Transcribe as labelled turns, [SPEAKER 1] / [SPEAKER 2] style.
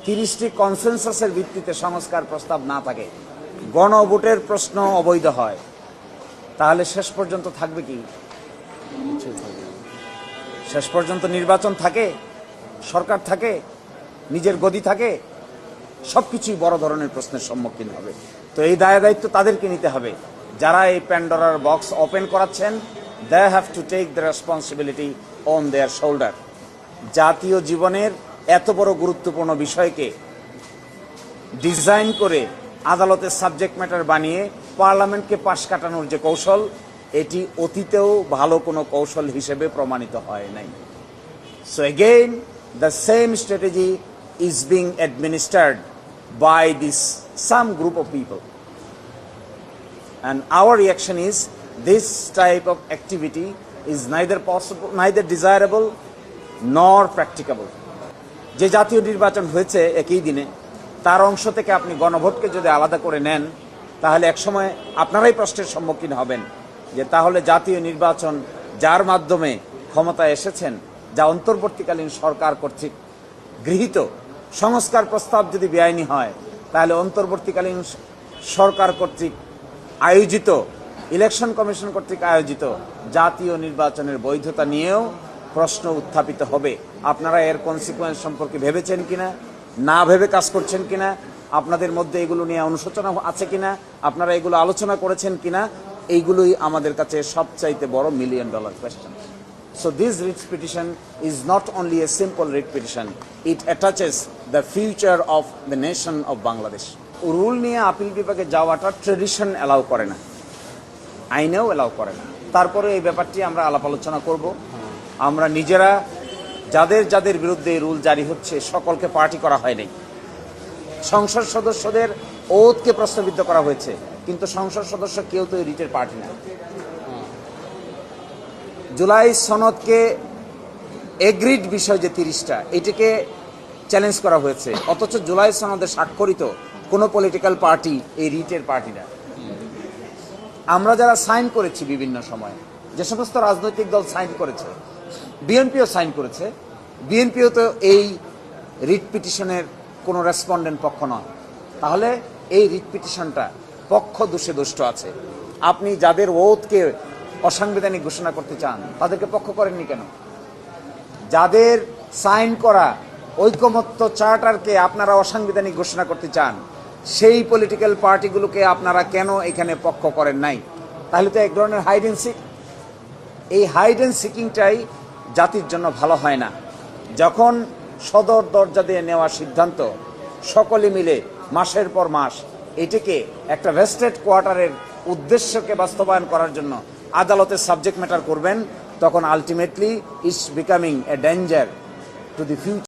[SPEAKER 1] 30টি কনসেনসাসের ভিত্তিতে সংস্কার প্রস্তাব না থাকে, গণভোটের প্রশ্ন অবৈধ হয়, তাহলে শেষ পর্যন্ত থাকবে কি? শেষ পর্যন্ত নির্বাচন থাকে, সরকার থাকে, নিজের গদি থাকে, সবকিছুই বড় ধরনের প্রশ্নের সম্মুখীন হবে। তো এই দায়িত্ব তাদেরকে নিতে হবে যারা এই প্যান্ডোরার বক্স ওপেন করাচ্ছেন। They have to take the responsibility on their shoulder. জাতীয় জীবনের এত বড় গুরুত্বপূর্ণ বিষয়কে ডিজাইন করে আদালতের সাবজেক্ট ম্যাটার বানিয়ে পার্লামেন্টকে পাশ কাটানোর যে কৌশল, এটি অতীতেও ভালো কোনো কৌশল হিসেবে প্রমাণিত হয় নাই। So again the same strategy is being administered by this some group of people, and our reaction is this type of activity is neither possible, neither desirable nor practicable. যে জাতীয় নির্বাচন হয়েছে একই দিনে, তার অংশ থেকে আপনি গণভোটকে যদি আলাদা করে নেন, তাহলে একসময় আপনারাই প্রশ্নের সম্মুখীন হবেন যে তাহলে জাতীয় নির্বাচন যার মাধ্যমে ক্ষমতায় এসেছেন, যা অন্তর্বর্তীকালীন সরকার কর্তৃক গৃহীত সংস্কার প্রস্তাব যদি বেআইনি হয়, তাহলে অন্তর্বর্তীকালীন সরকার কর্তৃক আয়োজিত, ইলেকশন কমিশন কর্তৃক আয়োজিত জাতীয় নির্বাচনের বৈধতা নিয়েও প্রশ্ন উত্থাপিত হবে। আপনারা এর কনসিকুয়েন্স সম্পর্কে ভেবেছেন কিনা, না ভেবে কাজ করছেন কিনা, আপনাদের মধ্যে এগুলো নিয়ে অনুশোচনা আছে কিনা, আপনারা এগুলো আলোচনা করেছেন কিনা, এইগুলোই আমাদের কাছে সবচাইতে বড় $1 million question. So this writ petition is not only a simple writ petition, it attaches the future of the nation of Bangladesh. Rule নিয়ে আপিল বিভাগে যাওয়াটা ট্রেডিশন অ্যালাউ করে না, আইনেও অ্যালাউ করে না। তারপরে এই ব্যাপারটি আমরা আলাপ আলোচনা করব। আমরা নিজেরা যাদের যাদের বিরুদ্ধে রুল জারি হচ্ছে সকলকে পার্টি করা হয়নি। সংসদ সদস্যদের ওথকে প্রশ্নবিদ্ধ করা হয়েছে, কিন্তু সংসদ সদস্য কেউ তো এই রিটের পার্টি না। জুলাই সনদকে এগ্রিড বিষয় যে 30টা, এটিকে চ্যালেঞ্জ করা হয়েছে, অথচ জুলাই সনদে স্বাক্ষরিত কোনো পলিটিক্যাল পার্টি এই রিটের পার্টি না। আমরা যারা সাইন করেছি বিভিন্ন সময়, যে সমস্ত রাজনৈতিক দল সাইন করেছে, বিএনপিও সাইন করেছে, বিএনপিও তো এই রিট পিটিশনের কোনো রেসপন্ডেন্ট পক্ষ নয়। তাহলে এই রিট পিটিশনটা পক্ষ দোষে দুষ্ট আছে। আপনি যাদের ওথকে অসাংবিধানিক ঘোষণা করতে চান, তাদেরকে পক্ষ করেননি কেন? যাদের সাইন করা ঐকমত্য চার্টারকে আপনারা অসাংবিধানিক ঘোষণা করতে চান, সেই পলিটিক্যাল পার্টিগুলোকে আপনারা কেন এখানে পক্ষ করেন নাই? তাহলে তো এক ধরনের হাইড এন্ড সিক। এই হাইড এন্ড সিকিংটাই জাতির জন্য ভালো হয় না। যখন সদর দরজা দিয়ে নেওয়া সিদ্ধান্ত সকলে মিলে মাসের পর মাস এটিকে একটা ভেস্টেড কোয়ার্টারের উদ্দেশ্যকে বাস্তবায়ন করার জন্য আদালতের সাবজেক্ট ম্যাটার করবেন, তখন ultimately it's becoming a danger to the future.